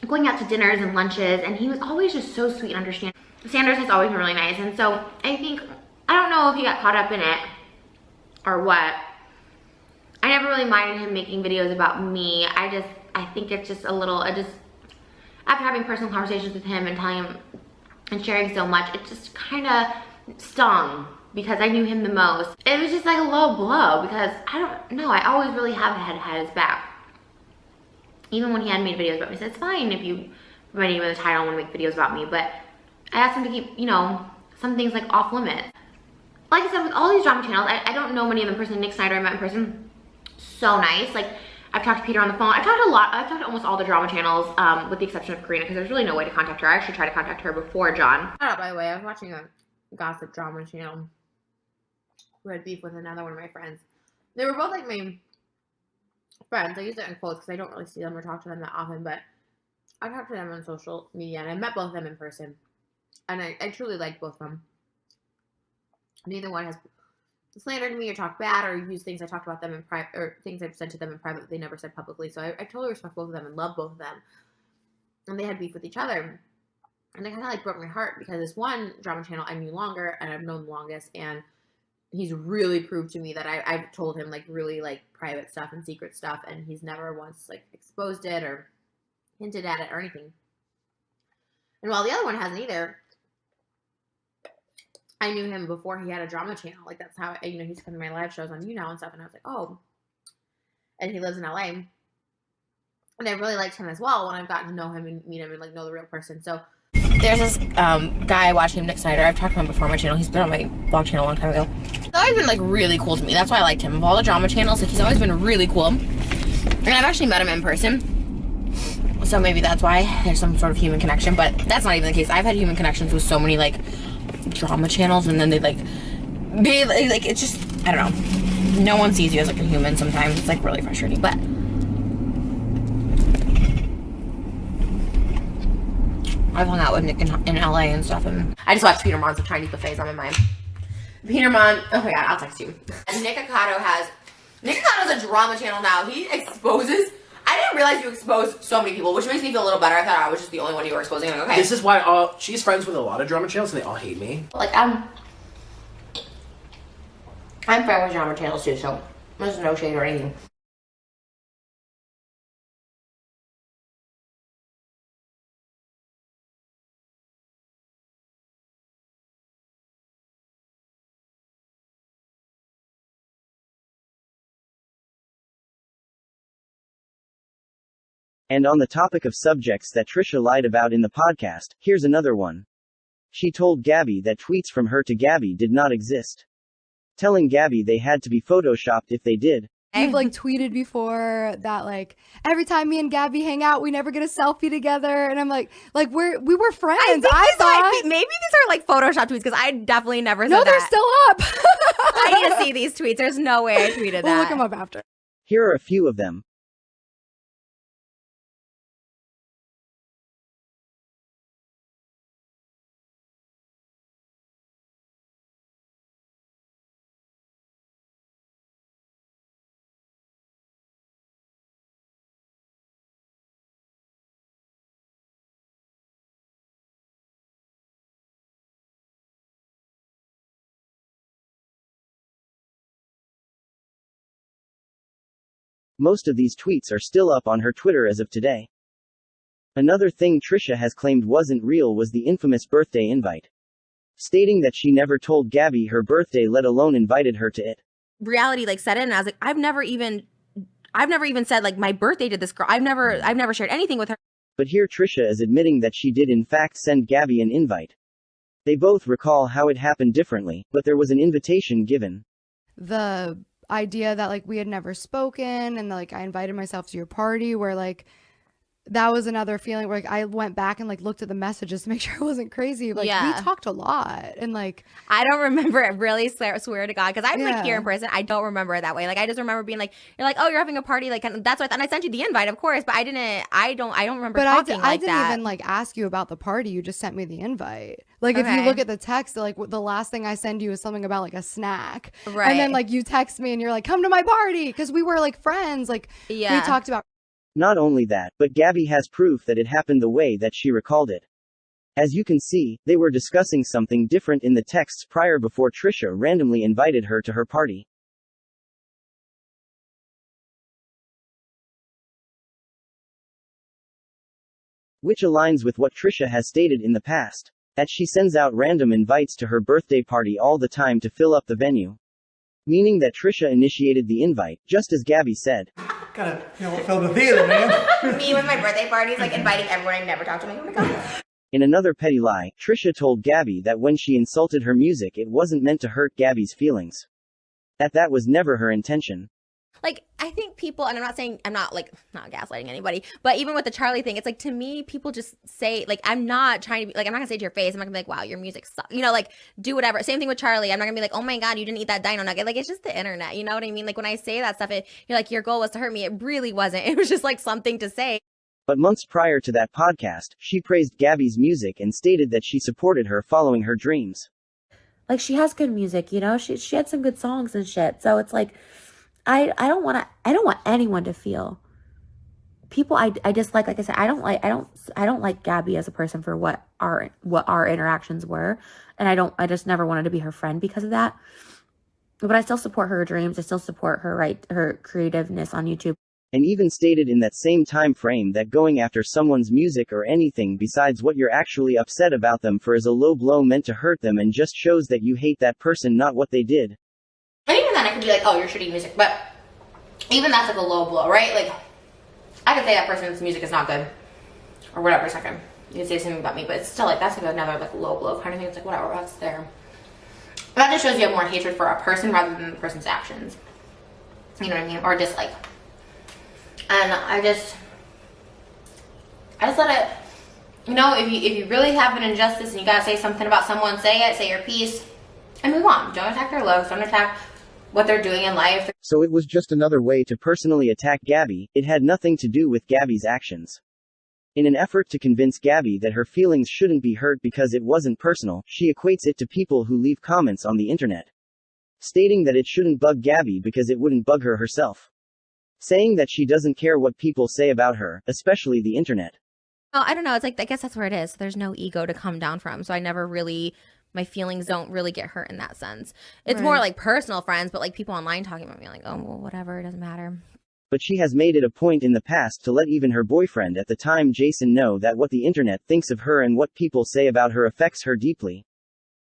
going out to dinners and lunches, and he was always just so sweet and understanding. Sanders has always been really nice, and so I think, I don't know if he got caught up in it or what. I never really minded him making videos about me. I think it's just a little, after having personal conversations with him and telling him and sharing so much, it just kind of stung because I knew him the most. It was just like a low blow because I don't know, I always really have had his back. Even when he had made videos about me, I said, it's fine if you put my name in the title and want to make videos about me, but I asked him to keep, you know, some things like off limits. Like I said, with all these drama channels, I don't know many of them personally. Nick Snyder I met in person, so nice. Like, I've talked to Peter on the phone. I've talked to almost all the drama channels, with the exception of Karina, because there's really no way to contact her. I actually tried to contact her before John. Oh, by the way, I was watching a gossip drama channel who had beef with another one of my friends. They were both like my friends. I use it in quotes because I don't really see them or talk to them that often, but I talked to them on social media, and I met both of them in person, and I truly like both of them. Neither one has slandered me or talked bad or used things I talked about them in private or things I've said to them in private that they never said publicly. So I totally respect both of them and love both of them. And they had beef with each other. And it kind of like broke my heart because this one drama channel I knew longer and I've known the longest, and he's really proved to me that I've told him like really like private stuff and secret stuff, and he's never once like exposed it or hinted at it or anything. And while the other one hasn't either, I knew him before he had a drama channel. Like, that's how, you know, he's coming to my live shows on YouNow and stuff. And I was like, oh. And he lives in LA. And I really liked him as well when I've gotten to know him and meet him and, like, know the real person. So there's this guy watching him, Nick Snyder. I've talked to him before on my channel. He's been on my vlog channel a long time ago. He's always been, like, really cool to me. That's why I liked him. Of all the drama channels, like, he's always been really cool. And I've actually met him in person. So maybe that's why there's some sort of human connection. But that's not even the case. I've had human connections with so many, like, drama channels, and then they like it's just, I don't know, no one sees you as like a human sometimes. It's like really frustrating. But I've hung out with Nick in LA and stuff, and I just watched Peter Mon's Chinese buffets on my mind. Peter Mon, oh my god, I'll text you. And Nick Ocato's a drama channel now. He exposes, I didn't realize you exposed so many people, which makes me feel a little better. I thought I was just the only one you were exposing. Like, okay. This is why she's friends with a lot of drama channels and they all hate me. Like, I'm friends with drama channels too, so there's no shade or anything. And on the topic of subjects that Trisha lied about in the podcast, here's another one. She told Gabbie that tweets from her to Gabbie did not exist, telling Gabbie they had to be photoshopped if they did. You've like tweeted before that like every time me and Gabbie hang out, we never get a selfie together, and I'm like we were friends. I thought maybe these are like Photoshop tweets because I definitely never said no, they're that. still up. I need to see these tweets. There's no way I tweeted that. We'll look them up after. Here are a few of them. Most of these tweets are still up on her Twitter as of today. Another thing Trisha has claimed wasn't real was the infamous birthday invite, stating that she never told Gabbie her birthday, let alone invited her to it. Reality like set in, and I was like, I've never even said like my birthday to this girl. I've never shared anything with her. But here Trisha is admitting that she did in fact send Gabbie an invite. They both recall how it happened differently, but there was an invitation given. The idea that like we had never spoken, and like I invited myself to your party, where like that was another feeling where like I went back and like looked at the messages to make sure I wasn't crazy. Like we talked a lot, and like I don't remember it. Really swear to God, because I'm like here in person. I don't remember it that way. Like I just remember being like, you're like, oh, you're having a party. Like that's what I thought. And I sent you the invite, of course, but I don't remember. But I didn't even like ask you about the party. You just sent me the invite. Like if you look at the text, like the last thing I send you is something about like a snack, right? And then like you text me and you're like, come to my party, because we were like friends. Like we talked about. Not only that, but Gabbie has proof that it happened the way that she recalled it. As you can see, they were discussing something different in the texts prior before Trisha randomly invited her to her party. Which aligns with what Trisha has stated in the past, that she sends out random invites to her birthday party all the time to fill up the venue. Meaning that Trisha initiated the invite, just as Gabbie said. Gotta, fill the theater, man. Me with my birthday parties, like inviting everyone I never talked to me. Oh my God. In another petty lie, Trisha told Gabbie that when she insulted her music, it wasn't meant to hurt Gabbie's feelings. That was never her intention. Like, I think people, and I'm not gaslighting anybody, but even with the Charlie thing, it's like, to me, people just say, like, I'm not trying to be, like, I'm not gonna say to your face, I'm not gonna be like, wow, your music sucks, like, do whatever. Same thing with Charlie. I'm not gonna be like, oh my God, you didn't eat that dino nugget. Like, it's just the internet, you know what I mean? Like, when I say that stuff, you're like, your goal was to hurt me. It really wasn't. It was just like something to say. But months prior to that podcast, she praised Gabbie's music and stated that she supported her following her dreams. Like, she has good music, you know? She had some good songs and shit. So it's like, I don't want anyone to feel people I dislike. Like I said, I don't like Gabbie as a person for what our interactions were. And I just never wanted to be her friend because of that. But I still support her dreams. I still support her creativeness on YouTube. And even stated in that same time frame that going after someone's music or anything besides what you're actually upset about them for is a low blow meant to hurt them and just shows that you hate that person, not what they did. And even then I could be like, oh, you're shitty music, but even that's like a low blow, right? Like, I could say that person's music is not good, or whatever, it's not good. You can say something about me, but it's still like, that's like another like low blow kind of thing. It's like, whatever, that's there. That just shows you have more hatred for a person rather than the person's actions. You know what I mean? Or dislike. And I just let it, you know, if you really have an injustice and you gotta say something about someone, say it, say your piece, and move on. Don't attack their looks, don't attack what they're doing in life. So it was just another way to personally attack Gabbie. It had nothing to do with Gabbie's actions. In an effort to convince Gabbie that her feelings shouldn't be hurt because it wasn't personal, she equates it to people who leave comments on the internet, stating that it shouldn't bug Gabbie because it wouldn't bug her herself. Saying that she doesn't care what people say about her, especially the internet. Oh, I don't know. It's like, I guess that's where it is. There's no ego to come down from. So I never really, my feelings don't really get hurt in that sense. It's more like personal friends, but like people online talking about me, like, oh, well, whatever, it doesn't matter. But she has made it a point in the past to let even her boyfriend at the time, Jason, know that what the internet thinks of her and what people say about her affects her deeply.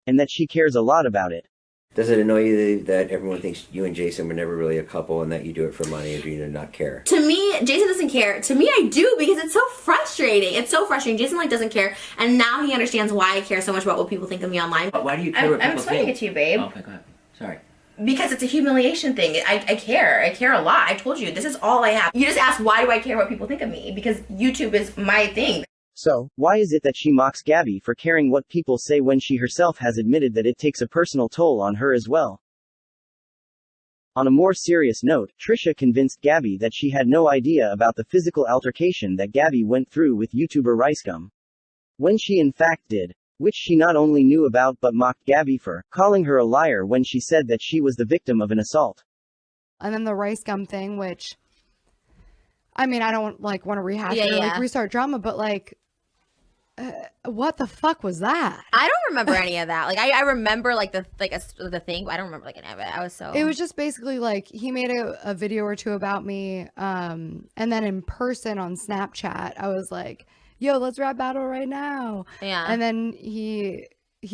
And that she cares a lot about it. Does it annoy you that everyone thinks you and Jason were never really a couple and that you do it for money, or do you not care? To me, Jason doesn't care. To me, I do, because it's so frustrating. It's so frustrating. Jason doesn't care, and now he understands why I care so much about what people think of me online. But why do you care what people think? I'm explaining it to you, babe. Oh, okay, go ahead. Sorry. Because it's a humiliation thing. I care. I care a lot. I told you, this is all I have. You just asked, why do I care what people think of me? Because YouTube is my thing. So, why is it that she mocks Gabbie for caring what people say when she herself has admitted that it takes a personal toll on her as well? On a more serious note, Trisha convinced Gabbie that she had no idea about the physical altercation that Gabbie went through with YouTuber Ricegum, when she in fact did, which she not only knew about but mocked Gabbie for, calling her a liar when she said that she was the victim of an assault. And then the Ricegum thing, which, I mean, I don't want to rehash it or like restart drama, but like, what the fuck was that? I don't remember any of that. Like, I remember like the thing, but I don't remember like any of it. I was so. It was just basically like he made a video or two about me, and then in person on Snapchat, I was like, "Yo, let's rap battle right now." Yeah. And then he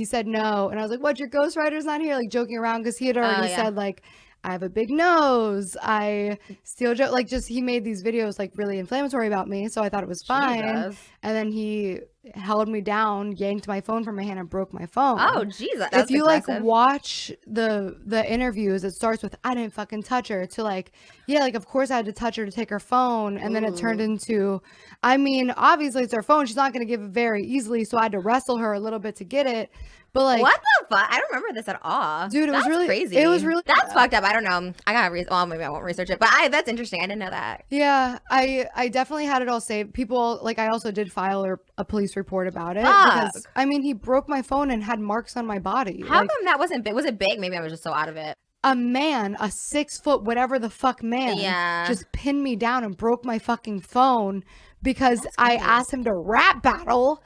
said no, and I was like, "What? Your ghostwriter's not here?" Like joking around because he had already said like, I have a big nose, I steal joke, like just he made these videos like really inflammatory about me, so I thought it was fine. And then he held me down, yanked my phone from my hand, and broke my phone. Oh Jesus! If you aggressive. Like watch the interviews, it starts with "I didn't fucking touch her" to like, yeah, like of course I had to touch her to take her phone, and then it turned into, I mean, obviously it's her phone, she's not gonna give it very easily, so I had to wrestle her a little bit to get it. But like, what the fuck? I don't remember this at all. Dude, That's was really crazy. It was really that's fucked up. I don't know. I gotta well, maybe I won't research it, but that's interesting. I didn't know that. Yeah, I definitely had it all saved. People like I also did file a police report about it because I mean he broke my phone and had marks on my body. How come that wasn't big? Was it big? Maybe I was just so out of it. A man, a 6 foot whatever the fuck man, just pinned me down and broke my fucking phone because I asked him to rap battle,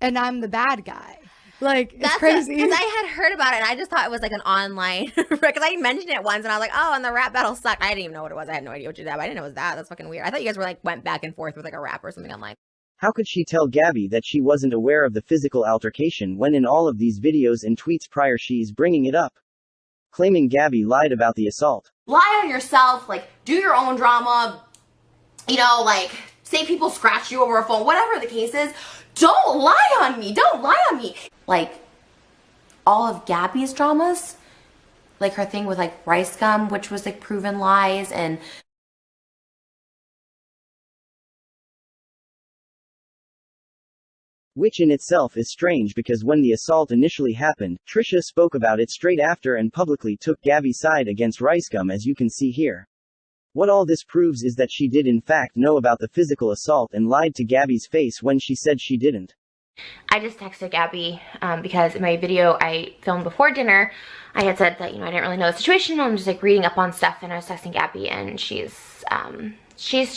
and I'm the bad guy. Like, it's crazy. Because I had heard about it, and I just thought it was like an online, because I mentioned it once, and I was like, oh, and the rap battle sucked. I didn't even know what it was. I had no idea what you did, but I didn't know it was that. That's fucking weird. I thought you guys were like, went back and forth with like a rap or something online. How could she tell Gabbie that she wasn't aware of the physical altercation when in all of these videos and tweets prior she's bringing it up, claiming Gabbie lied about the assault? Lie on yourself, like, do your own drama, you know, like, say people scratch you over a phone, whatever the case is. Don't lie on me. Don't lie on me. Like, all of Gabbie's dramas, like her thing with like Ricegum, which was like proven lies, and which in itself is strange because when the assault initially happened, Trisha spoke about it straight after and publicly took Gabbie's side against Ricegum, as you can see here. What all this proves is that she did in fact know about the physical assault and lied to Gabbie's face when she said she didn't. I just texted Gabbie because in my video I filmed before dinner, I had said that, you know, I didn't really know the situation. I'm just like reading up on stuff, and I was texting Gabbie, and she's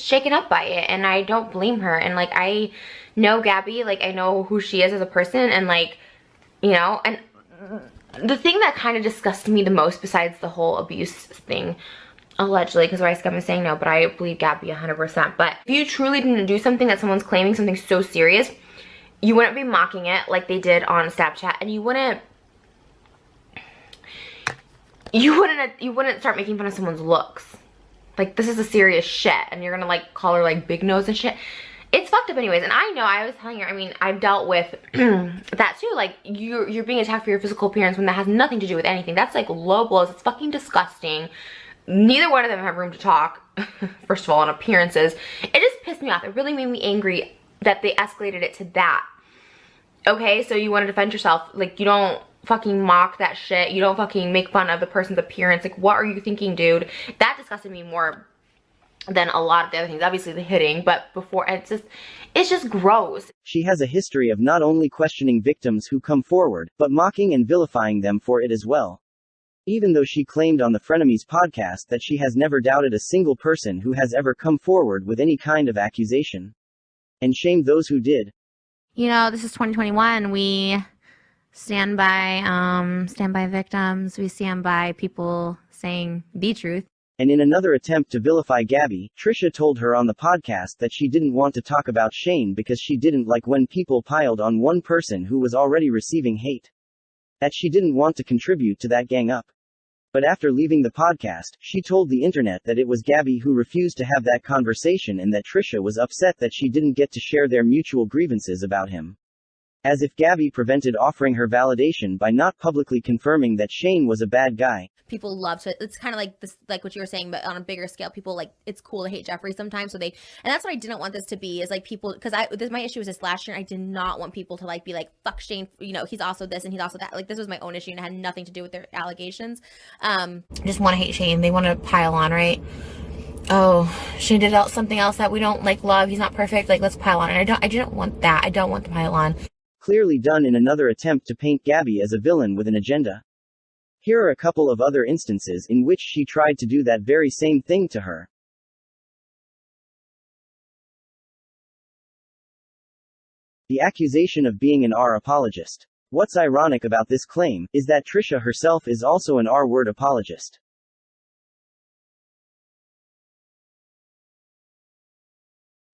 shaken up by it, and I don't blame her. And like, I know Gabbie, like I know who she is as a person, and like, you know, and the thing that kind of disgusted me the most, besides the whole abuse thing, allegedly, because Rice Gum is saying no, but I believe Gabbie 100%. But if you truly didn't do something that someone's claiming, something so serious, you wouldn't be mocking it like they did on Snapchat, and you wouldn't start making fun of someone's looks. Like, this is a serious shit, and you're gonna like call her like big nose and shit. It's fucked up anyways. And I know, I was telling her, I mean, I've dealt with that too. Like, you're being attacked for your physical appearance when that has nothing to do with anything. That's like low blows. It's fucking disgusting. Neither one of them have room to talk, first of all, on appearances. It just pissed me off. It really made me angry that they escalated it to that. Okay, so you want to defend yourself. Like, you don't fucking mock that shit. You don't fucking make fun of the person's appearance. Like, what are you thinking, dude? That disgusted me more than a lot of the other things. Obviously the hitting, but before, it's just gross. She has a history of not only questioning victims who come forward, but mocking and vilifying them for it as well. Even though she claimed on the Frenemies podcast that she has never doubted a single person who has ever come forward with any kind of accusation, and shamed those who did. You know, this is 2021. We stand by victims. We stand by people saying the truth. And in another attempt to vilify Gabbie, Trisha told her on the podcast that she didn't want to talk about Shane because she didn't like when people piled on one person who was already receiving hate. That she didn't want to contribute to that gang up. But after leaving the podcast, she told the internet that it was Gabbie who refused to have that conversation, and that Trisha was upset that she didn't get to share their mutual grievances about him. As if Gabbie prevented offering her validation by not publicly confirming that Shane was a bad guy. People love to, it's kind of like this, like what you were saying, but on a bigger scale, people like, it's cool to hate Jeffree sometimes. So and that's what I didn't want this to be, is like people, because my issue was this last year, and I did not want people to like be like, fuck Shane, you know, he's also this and he's also that. Like, this was my own issue, and it had nothing to do with their allegations. Just want to hate Shane. They want to pile on, right? Oh, Shane did something else that we don't like love. He's not perfect. Like, let's pile on. And I didn't want that. I don't want to pile on. Clearly done in another attempt to paint Gabbie as a villain with an agenda. Here are a couple of other instances in which she tried to do that very same thing to her. The accusation of being an R apologist. What's ironic about this claim is that Trisha herself is also an R-word apologist.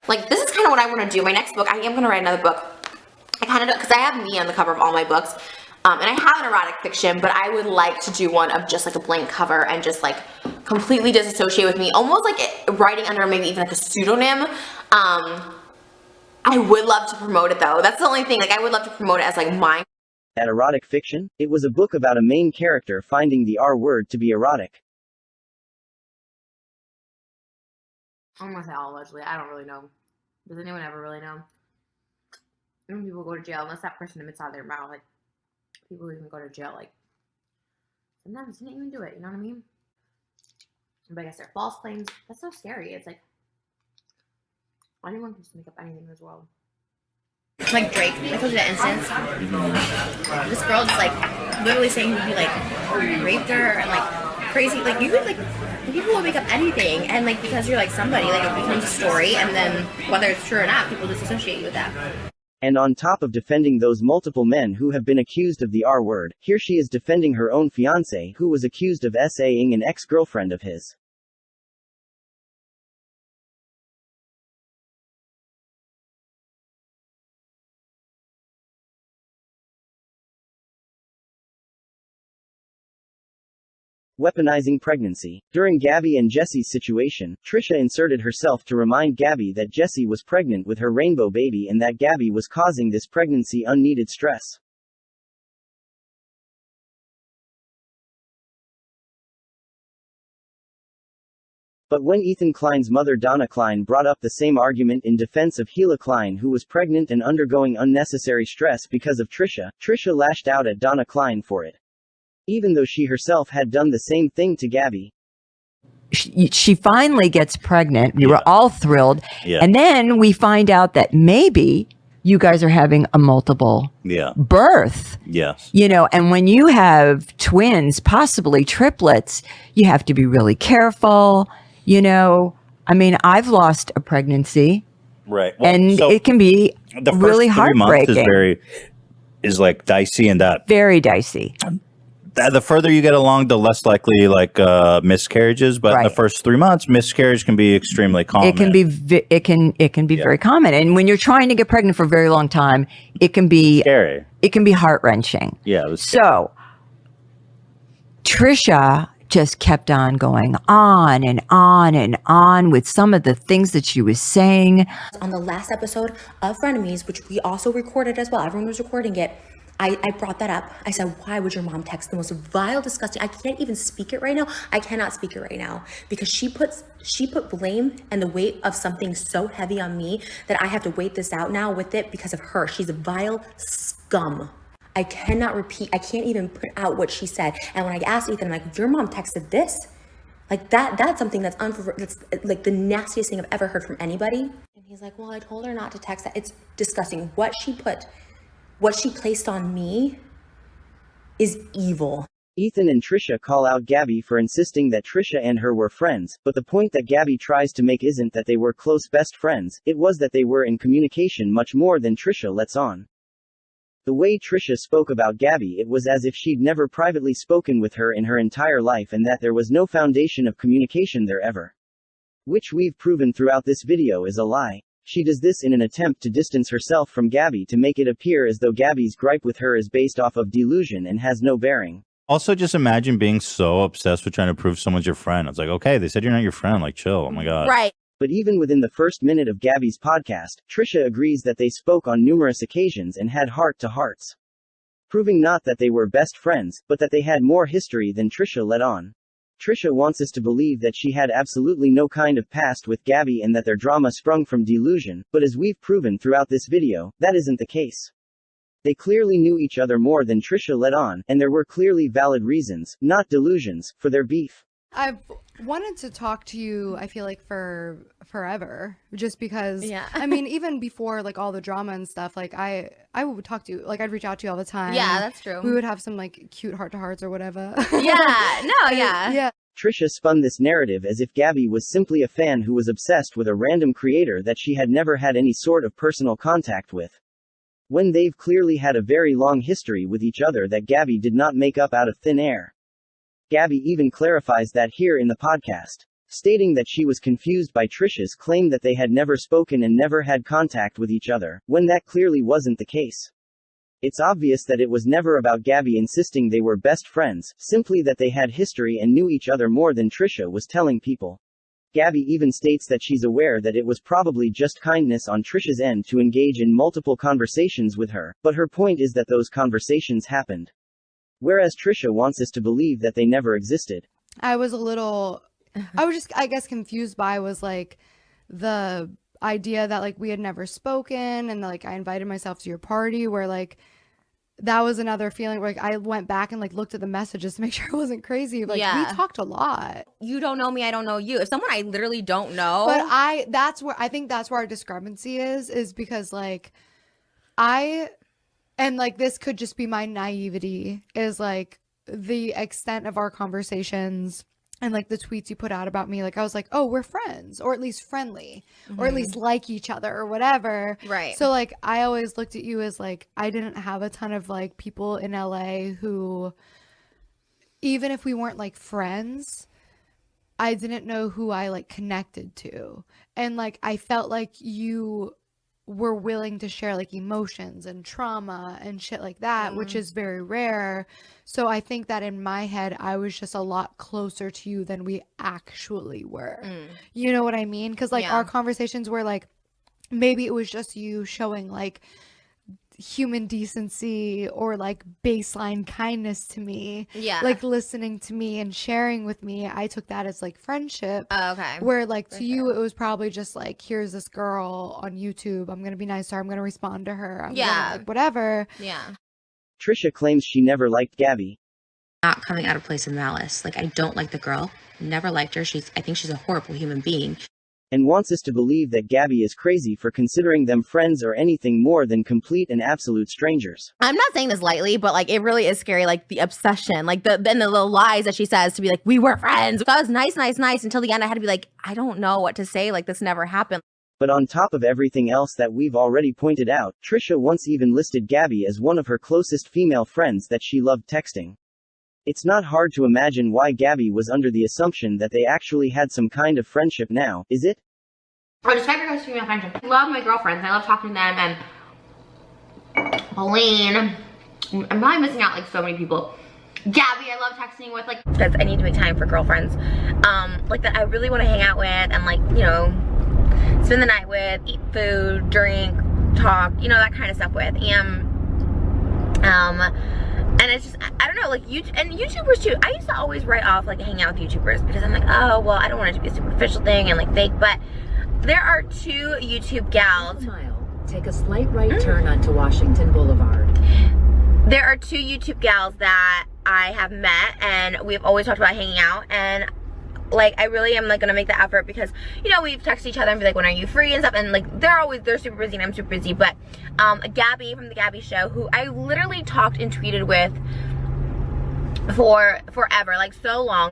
Like, this is kind of what I want to do. My next book, I am going to write another book. I kind of don't, because I have me on the cover of all my books. And I have an erotic fiction, but I would like to do one of just like a blank cover and just like completely disassociate with me. Almost like writing under maybe even like a pseudonym. I would love to promote it though. That's the only thing. Like, I would love to promote it as like mine. That erotic fiction? It was a book about a main character finding the R word to be erotic. I'm gonna say all allegedly. I don't really know. Does anyone ever really know? When people go to jail, unless that person admits out of their mouth, like, people who even go to jail, like, sometimes didn't even do it, you know what I mean? But I guess they're false claims. That's so scary. It's like, anyone can just make up anything in this world. Like Drake, I told you that instance. This girl just like literally saying he like raped her and like crazy. Like, you could like, people will make up anything, and like because you're like somebody, like it becomes a story, and then whether it's true or not, people just associate you with that. And on top of defending those multiple men who have been accused of the R word, here she is defending her own fiancé who was accused of SAing an ex-girlfriend of his. Weaponizing pregnancy. During Gabbie and Jesse's situation, Trisha inserted herself to remind Gabbie that Jessie was pregnant with her rainbow baby and that Gabbie was causing this pregnancy unneeded stress. But when Ethan Klein's mother Donna Klein brought up the same argument in defense of Hila Klein, who was pregnant and undergoing unnecessary stress because of Trisha, Trisha lashed out at Donna Klein for it. Even though she herself had done the same thing to Gabbie. she finally gets pregnant. We were all thrilled. Yeah. And then we find out that maybe you guys are having a multiple birth. Yes. You know, and when you have twins, possibly triplets, you have to be really careful. You know, I mean, I've lost a pregnancy. Right. Well, And so it can be the first really 3 months heartbreaking. is like dicey, and that Very dicey. the further you get along, the less likely like miscarriages. But in the first 3 months, miscarriage can be extremely common. It can be it can be very common, and when you're trying to get pregnant for a very long time, it can be scary. It can be heart-wrenching. Yeah. It was So Trisha just kept on going on and on and on with some of the things that she was saying. On the last episode of Frenemies, which we also recorded as well, everyone was recording it. I brought that up. I said, why would your mom text the most vile, disgusting? I can't even speak it right now. I cannot speak it right now because she put blame and the weight of something so heavy on me that I have to wait this out now with it because of her. She's a vile scum. I cannot repeat. I can't even put out what she said. And when I asked Ethan, I'm like, your mom texted this? Like that's something that's like the nastiest thing I've ever heard from anybody. And he's like, well, I told her not to text that. It's disgusting. What she placed on me is evil. Ethan and Trisha call out Gabbie for insisting that Trisha and her were friends, but the point that Gabbie tries to make isn't that they were close best friends, it was that they were in communication much more than Trisha lets on. The way Trisha spoke about Gabbie, it was as if she'd never privately spoken with her in her entire life and that there was no foundation of communication there ever. Which we've proven throughout this video is a lie. She does this in an attempt to distance herself from Gabbie to make it appear as though Gabbie's gripe with her is based off of delusion and has no bearing. Also, just imagine being so obsessed with trying to prove someone's your friend. It's like, okay, they said you're not your friend. Like, chill. Oh my God. Right. But even within the first minute of Gabbie's podcast, Trisha agrees that they spoke on numerous occasions and had heart-to-hearts. Proving not that they were best friends, but that they had more history than Trisha let on. Trisha wants us to believe that she had absolutely no kind of past with Gabbie and that their drama sprung from delusion, but as we've proven throughout this video, that isn't the case. They clearly knew each other more than Trisha let on, and there were clearly valid reasons, not delusions, for their beef. I've wanted to talk to you, I feel like, for forever, just because, I mean, even before, like, all the drama and stuff, like, I would talk to you, like, I'd reach out to you all the time. Yeah, that's true. We would have some, like, cute heart-to-hearts or whatever. Yeah. Trisha spun this narrative as if Gabbie was simply a fan who was obsessed with a random creator that she had never had any sort of personal contact with. When they've clearly had a very long history with each other that Gabbie did not make up out of thin air. Gabbie even clarifies that here in the podcast, stating that she was confused by Trisha's claim that they had never spoken and never had contact with each other, when that clearly wasn't the case. It's obvious that it was never about Gabbie insisting they were best friends, simply that they had history and knew each other more than Trisha was telling people. Gabbie even states that she's aware that it was probably just kindness on Trisha's end to engage in multiple conversations with her, but her point is that those conversations happened. Whereas Trisha wants us to believe that they never existed. I was just, I guess, confused by was like the idea that like we had never spoken and like I invited myself to your party where like that was another feeling where like I went back and like looked at the messages to make sure I wasn't crazy. Like we talked a lot. You don't know me, I don't know you. If someone I literally don't know. But I think that's where our discrepancy is because like and like this could just be my naivety is like the extent of our conversations and like the tweets you put out about me. Like I was like, oh, we're friends or at least friendly or at least like each other or whatever. Right. So like I always looked at you as like I didn't have a ton of like people in LA who even if we weren't like friends, I didn't know who I like connected to. And like I felt like you were willing to share like emotions and trauma and shit like that, which is very rare. So I think that in my head, I was just a lot closer to you than we actually were. You know what I mean? Because like our conversations were like, maybe it was just you showing like human decency or like baseline kindness to me, like listening to me and sharing with me. I took that as like friendship. Okay. Where like to you it was probably just like, here's this girl on YouTube, I'm gonna be nice to her, I'm gonna respond to her, I'm gonna, like, whatever. Yeah. Trisha claims she never liked Gabbie. not coming out of place of malice. Like, I don't like the girl. Never liked her. I think she's a horrible human being. And wants us to believe that Gabbie is crazy for considering them friends or anything more than complete and absolute strangers. I'm not saying this lightly, but like it really is scary, like the obsession, like the little lies that she says to be like, we were friends. That was nice until the end. I had to be like, I don't know what to say, like this never happened. But on top of everything else that we've already pointed out, Trisha once even listed Gabbie as one of her closest female friends that she loved texting. It's not hard to imagine why Gabbie was under the assumption that they actually had some kind of friendship now, is it? Or describe your guys' female friendship. I love my girlfriends. I love talking to them, and Pauline. I'm probably missing out like so many people. Gabbie, I love texting with, like, because I need to make time for girlfriends. Like that I really want to hang out with and, like, you know, spend the night with, eat food, drink, talk, you know, that kind of stuff with. And it's just, I don't know, like, YouTubers too. I used to always write off, like, hanging out with YouTubers because I'm like, oh, well, I don't want it to be a superficial thing and, like, fake. But there are 2 YouTube gals. Take a slight right turn onto Washington Boulevard. There are 2 YouTube gals that I have met, and we've always talked about hanging out. And, like, I really am, like, gonna make the effort because, you know, we've texted each other and be like, when are you free and stuff, and, like, they're super busy and I'm super busy. But Gabbie from the Gabbie Show, who I literally talked and tweeted with for forever, like, so long.